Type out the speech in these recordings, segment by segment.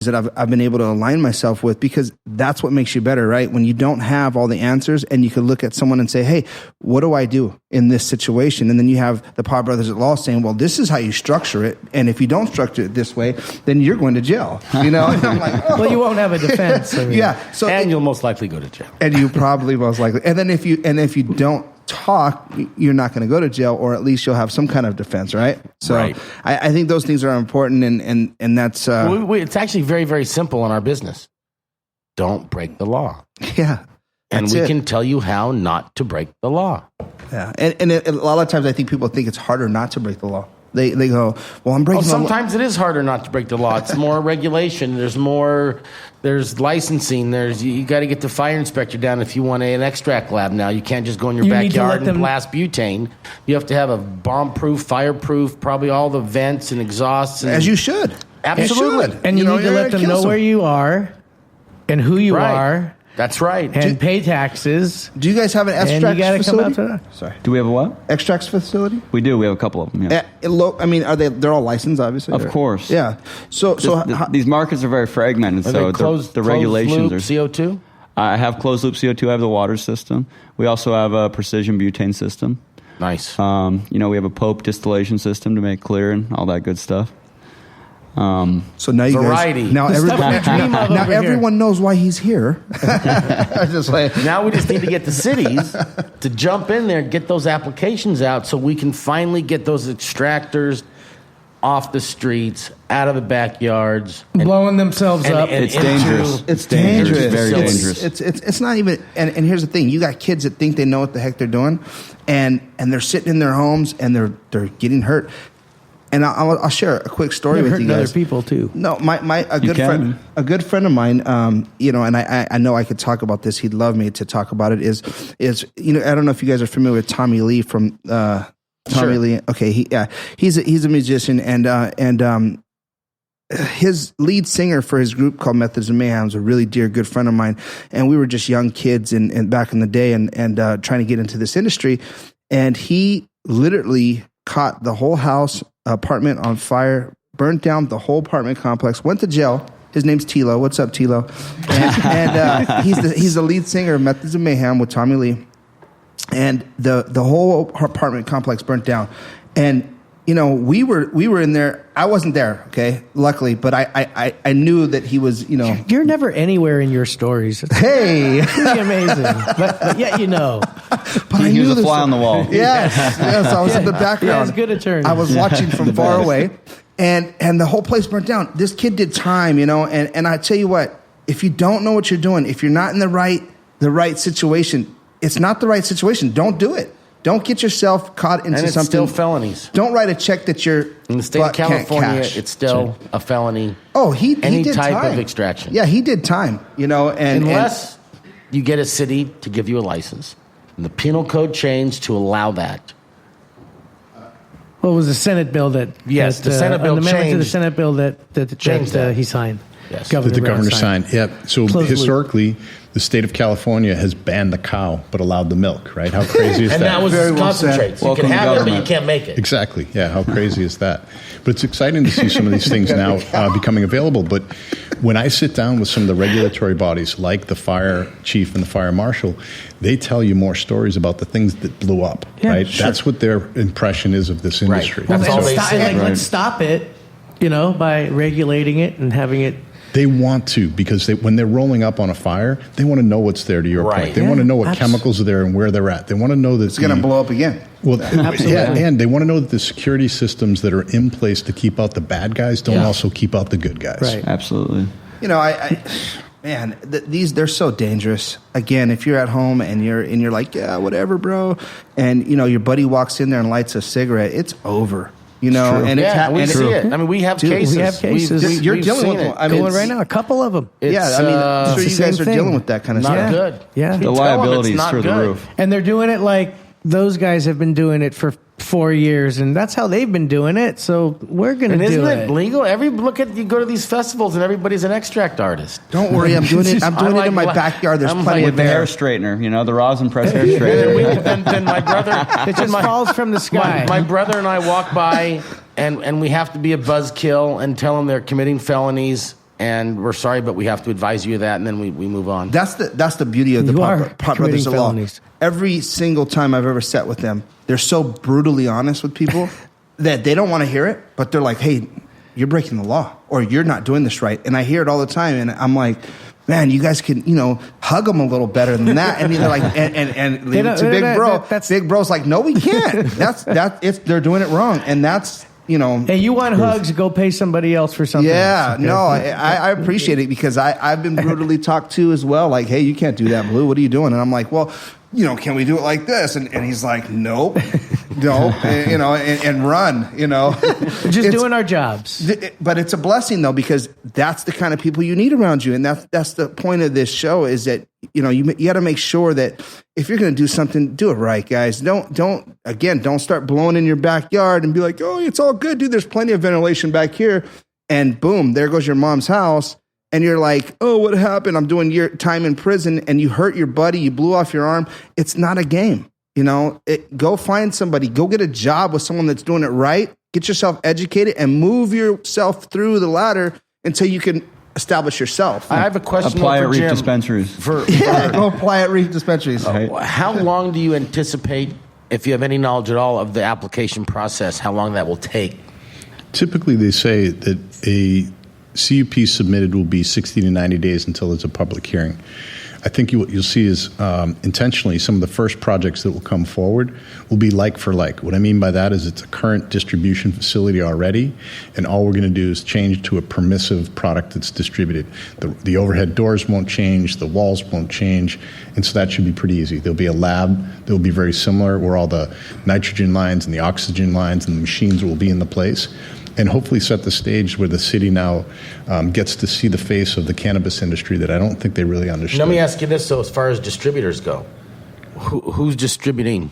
that I've been able to align myself with, because that's what makes you better, right? When you don't have all the answers and you can look at someone and say, hey, what do I do in this situation? And then you have the Pod Brothers at Law saying, well, this is how you structure it. And if you don't structure it this way, then you're going to jail. You know? And I'm like, oh. Well, you won't have a defense. I mean. Yeah. So you'll most likely go to jail. And you probably most likely. And then if you don't talk, you're not going to go to jail, or at least you'll have some kind of defense, right? So right. I think those things are important, and that's... it's actually very, very simple in our business. Don't break the law. Yeah. And we can tell you how not to break the law. Yeah. And a lot of times I think people think it's harder not to break the law. They go, well, I'm breaking the law. Sometimes it is harder not to break the law. It's more regulation. There's licensing. You got to get the fire inspector down if you want an extract lab now. You can't just go in your backyard and blast butane. You have to have a bomb-proof, fire-proof, probably all the vents and exhausts. As you should. Absolutely. And you need to let them know where you are and who you are. That's right. And pay taxes. Do you guys have an extracts facility? Sorry. Do we have a what? Extracts facility? We do. We have a couple of them, yeah. I mean, they're all licensed, obviously? Of course. Yeah. So these markets are very fragmented, so the regulations are... CO2? I have closed loop CO2. I have the water system. We also have a precision butane system. Nice. We have a Pope distillation system to make clear and all that good stuff. So now you variety. Guys, now everyone knows why he's here. Now we just need to get the cities to jump in there and get those applications out so we can finally get those extractors off the streets, out of the backyards, blowing themselves up. It's dangerous. It's dangerous. It's very dangerous. It's not even. And here's the thing: you got kids that think they know what the heck they're doing, and they're sitting in their homes and they're getting hurt. And I'll share a quick story with you guys. Other people too. No, a good friend of mine, and I know I could talk about this. He'd love me to talk about it. Is I don't know if you guys are familiar with Tommy Lee from Tommy Lee. Okay, he's a musician, and his lead singer for his group called Methods of Mayhem is a really dear good friend of mine, and we were just young kids and back in the day, and trying to get into this industry, and he literally caught the whole apartment on fire, burnt down the whole apartment complex, went to jail. His name's Tilo. What's up, Tilo? And he's the lead singer of Methods of Mayhem with Tommy Lee. And the whole apartment complex burnt down. And we were in there. I wasn't there, okay, luckily, but I knew that he was, You're never anywhere in your stories. It's pretty amazing. But yet But he was a fly on the wall. Yes, I was in the background. Yeah, as good attorney. I was watching from far away, and the whole place burnt down. This kid did time, and I tell you what, if you don't know what you're doing, if you're not in the right situation, it's not the right situation. Don't do it. Don't get yourself caught into something. Still felonies. Don't write a check that you're in the state of California. It's still a felony. Oh, he any did type time. of extraction. Yeah, he did time. Unless you get a city to give you a license, and the penal code changed to allow that. Well, it was the Senate bill that the Senate bill an amendment changed. To the Senate bill that he signed. Yes, that the governor signed. Yep. So historically, the state of California has banned the cow but allowed the milk. Right? How crazy is that? And that was concentrates. You can have it, but you can't make it. Exactly. Yeah. How crazy is that? But it's exciting to see some of these things now becoming available. But when I sit down with some of the regulatory bodies, like the fire chief and the fire marshal, they tell you more stories about the things that blew up. Yeah, right? Sure. That's what their impression is of this industry. Right. That's all they say. Let's stop it. By regulating it and having it. They want to, because when they're rolling up on a fire, they want to know what's there, to your point. They want to know what chemicals are there and where they're at. They want to know that it's going to blow up again. Well, and they want to know that the security systems that are in place to keep out the bad guys don't also keep out the good guys. Right. Absolutely. Man, they're so dangerous. Again, if you're at home and you're like, yeah, whatever, bro, and your buddy walks in there and lights a cigaret, it's over. And we see it. I mean, we have cases. We have cases. You're dealing with it. Going right now, a couple of them. I'm sure you guys are dealing with that kind of not stuff. Not good. Yeah, the liability is through the roof, and they're doing it like those guys have been doing it for 4 years, and that's how they've been doing it. So we're going to do it. Isn't it legal? You go to these festivals, and everybody's an extract artist. Don't worry, I'm doing it. I'm doing it in my backyard. There's plenty of the hair straightener. The rosin press hair straightener. then my brother, it just falls from the sky. My brother and I walk by, and we have to be a buzzkill and tell them they're committing felonies. and we're sorry, but we have to advise you of that, and then we move on. That's the beauty of the Pot Brothers of Law. Every single time I've ever sat with them, they're so brutally honest with people that they don't want to hear it, but they're like, hey, you're breaking the law, or you're not doing this right. And I hear it all the time, and I'm like, man, you guys can, hug them a little better than that. And they're like, and leave it to Big Bro. Big Bro's like, no, we can't. They're doing it wrong. And that's, Hey, you want hugs? Go pay somebody else for something. Yeah, else, okay? no, I appreciate it because I've been brutally talked to as well. Like, hey, you can't do that, Blue. What are you doing? And I'm like, well, can we do it like this? And he's like, nope, no, and run, Just doing our jobs. But it's a blessing though, because that's the kind of people you need around you. And that's the point of this show is that, you got to make sure that if you're going to do something, do it right, guys. Don't start blowing in your backyard and be like, oh, it's all good, dude. There's plenty of ventilation back here. And boom, there goes your mom's house. And you're like, oh, what happened? I'm doing your time in prison, and you hurt your buddy. You blew off your arm. It's not a game. Go find somebody. Go get a job with someone that's doing it right. Get yourself educated and move yourself through the ladder until you can establish yourself. I have a question. Apply at for reef Jim. Dispensaries. Go apply at reef dispensaries. How long do you anticipate, if you have any knowledge at all, of the application process, how long that will take? Typically, they say that a CUP submitted will be 60 to 90 days until there's a public hearing. I think what you'll see is intentionally some of the first projects that will come forward will be like for like. What I mean by that is it's a current distribution facility already, and all we're going to do is change to a permissive product that's distributed. The overhead doors won't change, the walls won't change, and so that should be pretty easy. There'll be a lab that will be very similar where all the nitrogen lines and the oxygen lines and the machines will be in the place. And hopefully set the stage where the city now gets to see the face of the cannabis industry that I don't think they really understand. Let me ask you this, so as far as distributors go, who's distributing?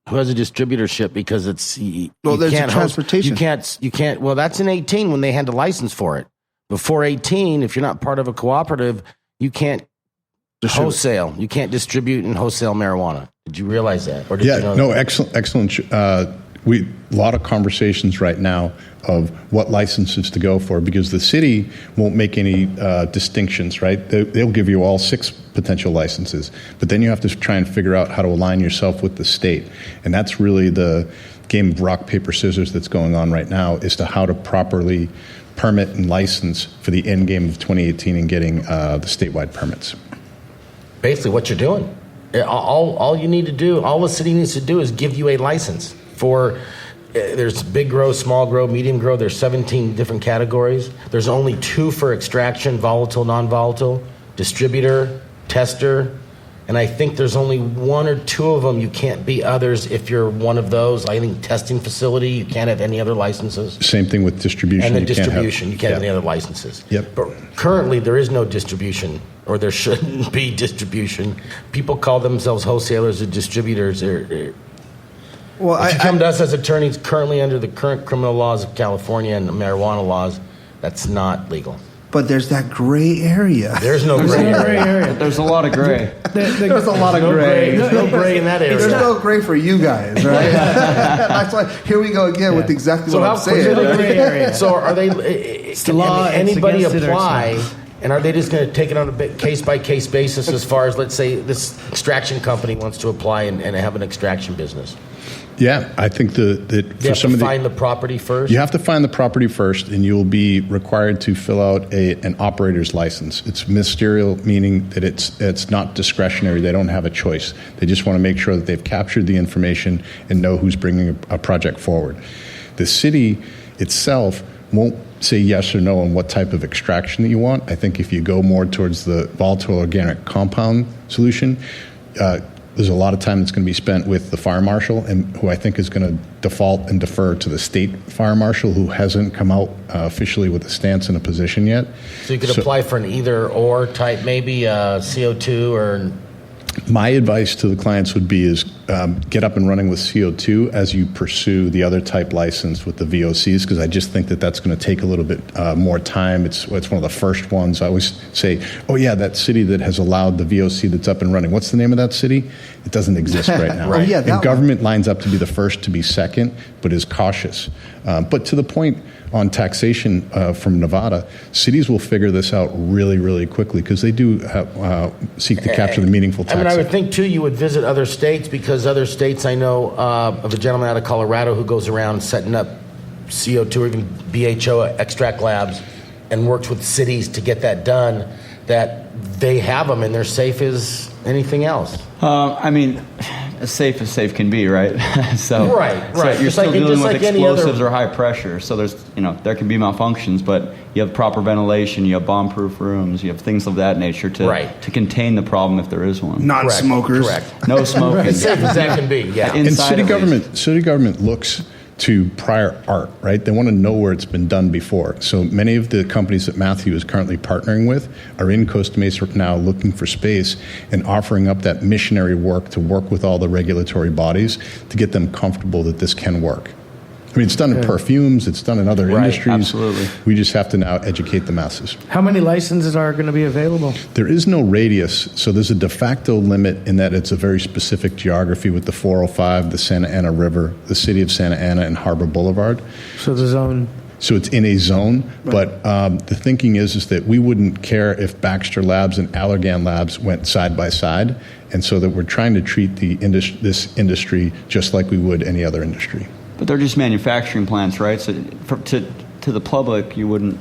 Who has a distributorship? Because there's a transportation. You can't. Well, that's in 18 when they had a license for it. Before 18, if you're not part of a cooperative, you can't wholesale. You can't distribute and wholesale marijuana. Did you realize that? Or did you know no, that? excellent. A lot of conversations right now of what licenses to go for, because the city won't make any distinctions, right? They'll give you all 6 potential licenses, but then you have to try and figure out how to align yourself with the state. And that's really the game of rock, paper, scissors that's going on right now, as to how to properly permit and license for the end game of 2018 and getting the statewide permits. Basically what you're doing. All you need to do, all the city needs to do is give you a license. There's big grow, small grow, medium grow. There's 17 different categories. There's only 2 for extraction, volatile, non-volatile, distributor, tester, and I think there's only 1 or 2 of them. You can't be others if you're one of those. I think testing facility, you can't have any other licenses. Same thing with distribution. And the distribution, you can't have any other licenses. Yep. But currently, there is no distribution, or there shouldn't be distribution. People call themselves wholesalers or distributors. Well, if you come to us as attorneys currently under the current criminal laws of California and the marijuana laws, that's not legal. But there's that gray area. There's no gray area. There's a lot of gray. There's a lot of gray. There's no gray in that area. There's no gray for you guys, right? That's why here we go again with exactly what I'm saying. So gray area. So are they? Can anybody apply? And are they just going to take it on a case-by-case basis as far as, let's say, this extraction company wants to apply and have an extraction business? Yeah, I think that for some of find the property first. You have to find the property first, and you will be required to fill out an operator's license. It's ministerial, meaning that it's not discretionary. They don't have a choice. They just want to make sure that they've captured the information and know who's bringing a project forward. The city itself won't say yes or no on what type of extraction that you want. I think if you go more towards the volatile organic compound solution, there's a lot of time that's going to be spent with the fire marshal, and who I think is going to default and defer to the state fire marshal, who hasn't come out officially with a stance and a position yet. So you could apply for an either-or type, maybe CO2 or... My advice to the clients would be is get up and running with CO2 as you pursue the other type license with the VOCs, because I just think that that's going to take a little bit more time. It's one of the first ones. I always say, oh yeah, that city that has allowed the VOC that's up and running. What's the name of that city? It doesn't exist right now. Right. Yeah, and government lines up to be the first to be second, but is cautious. But to the point on taxation from Nevada, cities will figure this out really, really quickly because they do seek to capture the meaningful tax. I mean, I would think, too, you would visit other states, because other states, I know of a gentleman out of Colorado who goes around setting up CO2 or even BHO extract labs and works with cities to get that done, that they have them and they're safe as anything else. I mean, as safe can be, right? so, right. So you're still dealing with explosives or high pressure. So there's, there can be malfunctions, but you have proper ventilation, you have bomb-proof rooms, you have things of that nature to contain the problem if there is one. Not smokers. Correct. No smoking. As safe as that can be. Yeah. And city government looks to prior art, right? They want to know where it's been done before. So many of the companies that Mathew is currently partnering with are in Costa Mesa now looking for space and offering up that missionary work to work with all the regulatory bodies to get them comfortable that this can work. I mean, it's done in perfumes, it's done in other industries. Absolutely. We just have to now educate the masses. How many licenses are going to be available? There is no radius, so there's a de facto limit in that it's a very specific geography with the 405, the Santa Ana River, the city of Santa Ana, and Harbor Boulevard. So the zone. So it's in a zone, but the thinking is that we wouldn't care if Baxter Labs and Allergan Labs went side by side, and so that we're trying to treat this industry just like we would any other industry. But they're just manufacturing plants, right? So to the public, you wouldn't.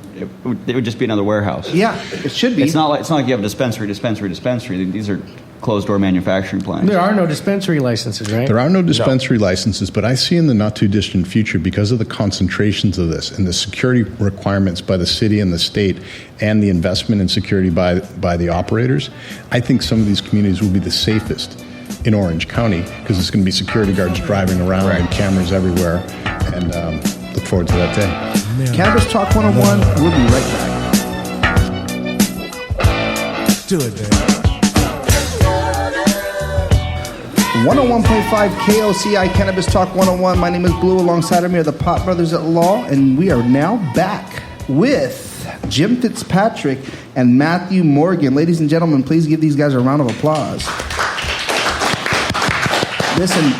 It would just be another warehouse. Yeah, it should be. It's not like you have a dispensary. These are closed-door manufacturing plants. There are no dispensary licenses, right? There are no dispensary licenses, but I see in the not-too-distant future, because of the concentrations of this and the security requirements by the city and the state and the investment in security by the operators, I think some of these communities will be the safest in Orange County because there's going to be security guards driving around and cameras everywhere, and look forward to that day. Cannabis Talk 101, we'll be right back. Do it, man. 101.5 KOCI Cannabis Talk 101. My name is Blue. Alongside of me are the Pot Brothers at Law, and we are now back with Jim Fitzpatrick and Mathew Morgan. Ladies and gentlemen, please give these guys a round of applause. Listen,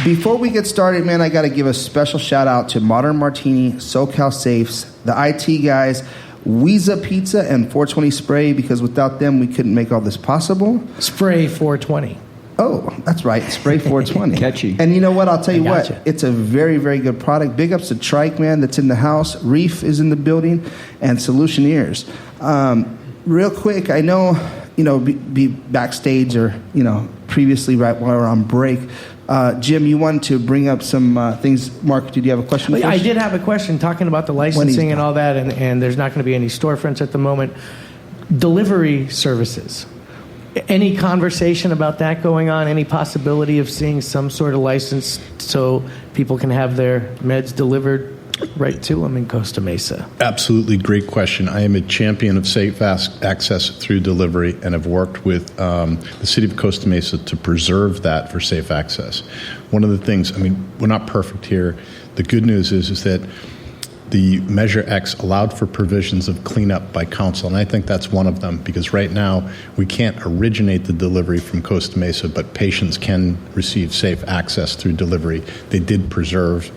before we get started, man, I got to give a special shout out to Modern Martini, SoCal Safes, the IT guys, Weeza Pizza, and 420 Spray, because without them, we couldn't make all this possible. Spray 420. Oh, that's right. Spray 420. Catchy. And you know what? I'll tell you what. Gotcha. It's a very, very good product. Big ups to Trike, man, that's in the house. Reef is in the building. And Solutioneers. Real quick, I know, be backstage or, previously right while we were on break. Jim, you wanted to bring up some things. Mark, did you have a question? I did have a question talking about the licensing and all that, and there's not going to be any storefronts at the moment. Delivery services. Any conversation about that going on? Any possibility of seeing some sort of license so people can have their meds delivered right to them in Costa Mesa? Absolutely, great question. I am a champion of safe access through delivery and have worked with the city of Costa Mesa to preserve that for safe access. One of the things, we're not perfect here. The good news is that the Measure X allowed for provisions of cleanup by council, and I think that's one of them, because right now we can't originate the delivery from Costa Mesa, but patients can receive safe access through delivery. They did preserve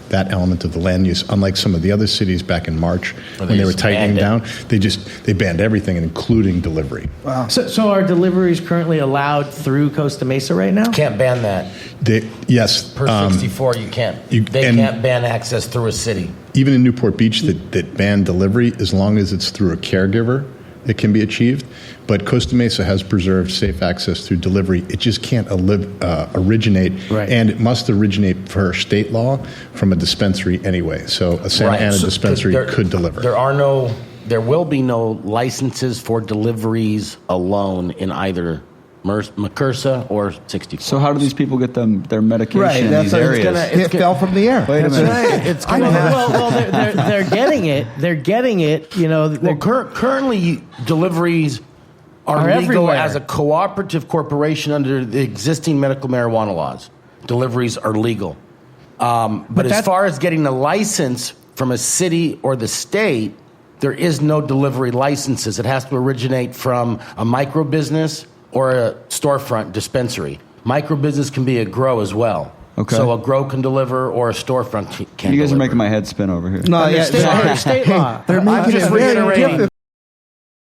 that element of the land use, unlike some of the other cities back in March when they were tightening down. They banned everything, including delivery. Wow. So are deliveries currently allowed through Costa Mesa right now? Can't ban that. Yes. Per 64, you can't. They can't ban access through a city. Even in Newport Beach that ban delivery, as long as it's through a caregiver, it can be achieved. But Costa Mesa has preserved safe access through delivery. It just can't originate, right. And it must originate per state law from a dispensary anyway. So a Santa Ana dispensary could deliver. There will be no licenses for deliveries alone in either McCursa or 64. So how do these people get their medication in these areas? It fell from the air. Wait a minute. Right. It's going to they're getting it. They're getting it. Currently deliveries are legal everywhere. as a cooperative corporation under the existing medical marijuana laws. Deliveries are legal. But as far as getting a license from a city or the state, there is no delivery licenses. It has to originate from a micro business or a storefront dispensary. Micro business can be a grow as well. Okay. So a grow can deliver or a storefront can You guys deliver. are making my head spin over here. No, yeah, State law. They're making just it very reiterating. difficult.